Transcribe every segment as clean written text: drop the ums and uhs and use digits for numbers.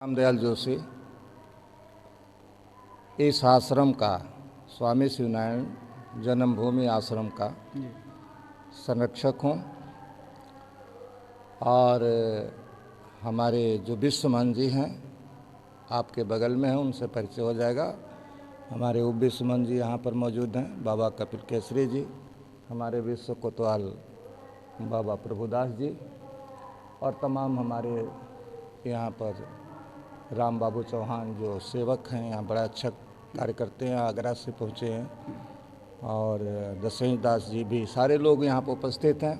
रामदयाल जोशी इस आश्रम का स्वामी शिवनारायण जन्मभूमि आश्रम का संरक्षक हूँ और हमारे जो विश्वमान जी हैं आपके बगल में हैं, उनसे परिचय हो जाएगा। हमारे उप विश्वमान जी यहाँ पर मौजूद हैं, बाबा कपिल केसरी जी, हमारे विश्व कोतवाल बाबा प्रभुदास जी और तमाम हमारे यहाँ पर राम बाबू चौहान जो सेवक हैं, यहाँ बड़ा अच्छा कार्य करते हैं, आगरा से पहुँचे हैं, और दशरथ दास जी भी, सारे लोग यहाँ पर उपस्थित हैं।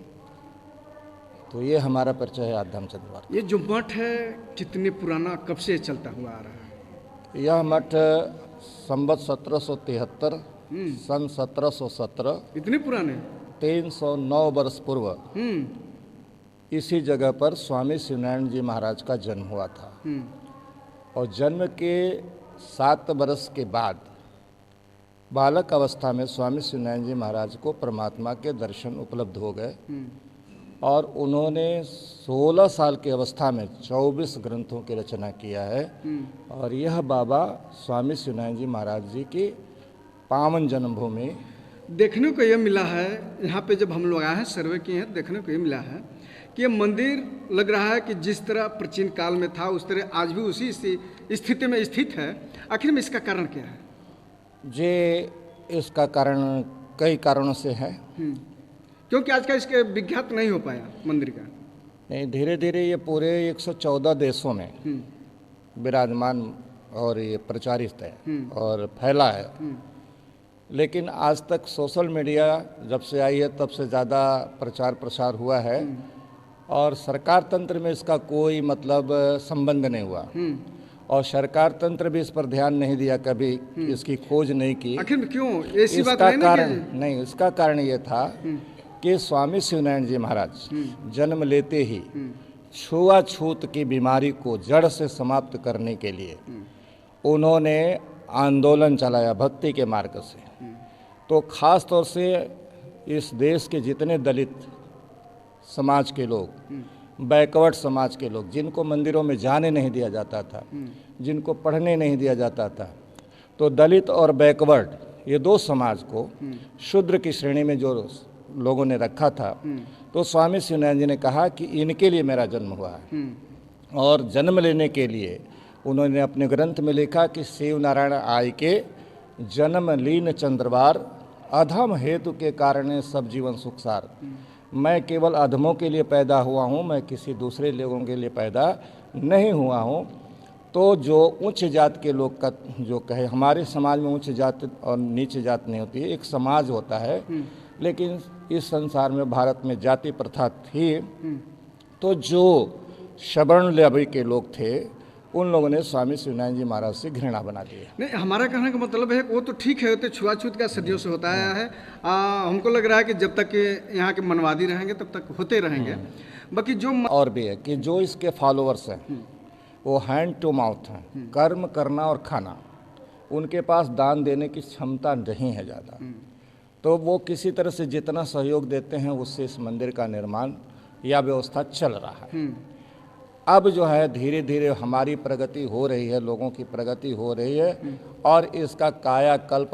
तो ये हमारा परिचय है आध्यात्म चंद्रवार। ये जो मठ है कितने पुराना, कब से चलता हुआ आ रहा है? यह मठ संवत 1773 सन 1717, इतने पुराने, 309 वर्ष पूर्व इसी जगह पर स्वामी शिवनारायण जी महाराज का जन्म हुआ था। और जन्म के 7 वर्ष के बाद बालक अवस्था में स्वामी शिवनारायण जी महाराज को परमात्मा के दर्शन उपलब्ध हो गए और उन्होंने 16 साल की अवस्था में 24 ग्रंथों की रचना किया है। और यह बाबा स्वामी शिवनारायण जी महाराज जी की पावन जन्मभूमि देखने को ये मिला है। यहाँ पे जब हम लोग आए हैं, सर्वे किए हैं, देखने को ये मिला है कि ये मंदिर लग रहा है कि जिस तरह प्राचीन काल में था उस तरह आज भी उसी स्थिति में स्थित है। आखिर में इसका कारण क्या है? इसका कारण कई कारणों से है। क्योंकि आज का इसके विख्यात नहीं हो पाया मंदिर का। नहीं, धीरे धीरे ये पूरे 114 देशों में विराजमान और ये प्रचारित है और फैला है। लेकिन आज तक सोशल मीडिया जब से आई है तब से ज़्यादा प्रचार प्रसार हुआ है और सरकार तंत्र में इसका कोई मतलब संबंध नहीं हुआ और सरकार तंत्र भी इस पर ध्यान नहीं दिया, कभी इसकी खोज नहीं की। आखिर क्यों ऐसी बात नहीं, इसका कारण ये था कि स्वामी शिवनारायण जी महाराज जन्म लेते ही छुआछूत की बीमारी को जड़ से समाप्त करने के लिए उन्होंने आंदोलन चलाया भक्ति के मार्ग से। तो खास तौर से इस देश के जितने दलित समाज के लोग, बैकवर्ड समाज के लोग, जिनको मंदिरों में जाने नहीं दिया जाता था, जिनको पढ़ने नहीं दिया जाता था, तो दलित और बैकवर्ड ये दो समाज को शूद्र की श्रेणी में जो लोगों ने रखा था, तो स्वामी शिवनारायण जी ने कहा कि इनके लिए मेरा जन्म हुआ है। और जन्म लेने के लिए उन्होंने अपने ग्रंथ में लिखा कि शिव नारायण आय के जन्म लीन चंद्रवार, अधम हेतु के कारण सब जीवन सुखसार। मैं केवल अधमों के लिए पैदा हुआ हूँ, मैं किसी दूसरे लोगों के लिए पैदा नहीं हुआ हूँ। तो जो उच्च जात के लोग का जो कहे, हमारे समाज में उच्च जात और नीच जात नहीं होती है, एक समाज होता है। लेकिन इस संसार में, भारत में जाति प्रथा थी, तो जो सवर्ण लेवी के लोग थे उन लोगों ने स्वामी शिवनारायण जी महाराज से घृणा बना दी। नहीं, हमारा कहने का मतलब है वो तो ठीक है, तो छुआछूत का सदियों से होता आया है। हमको लग रहा है कि जब तक यहाँ के मनवादी रहेंगे तब तक होते रहेंगे। बाकी जो और भी है कि जो इसके फॉलोअर्स हैं वो हैंड टू माउथ हैं, कर्म करना और खाना, उनके पास दान देने की क्षमता नहीं है ज़्यादा। तो वो किसी तरह से जितना सहयोग देते हैं उससे इस मंदिर का निर्माण या व्यवस्था चल रहा है। अब जो है धीरे धीरे हमारी प्रगति हो रही है, लोगों की प्रगति हो रही है और इसका कायाकल्प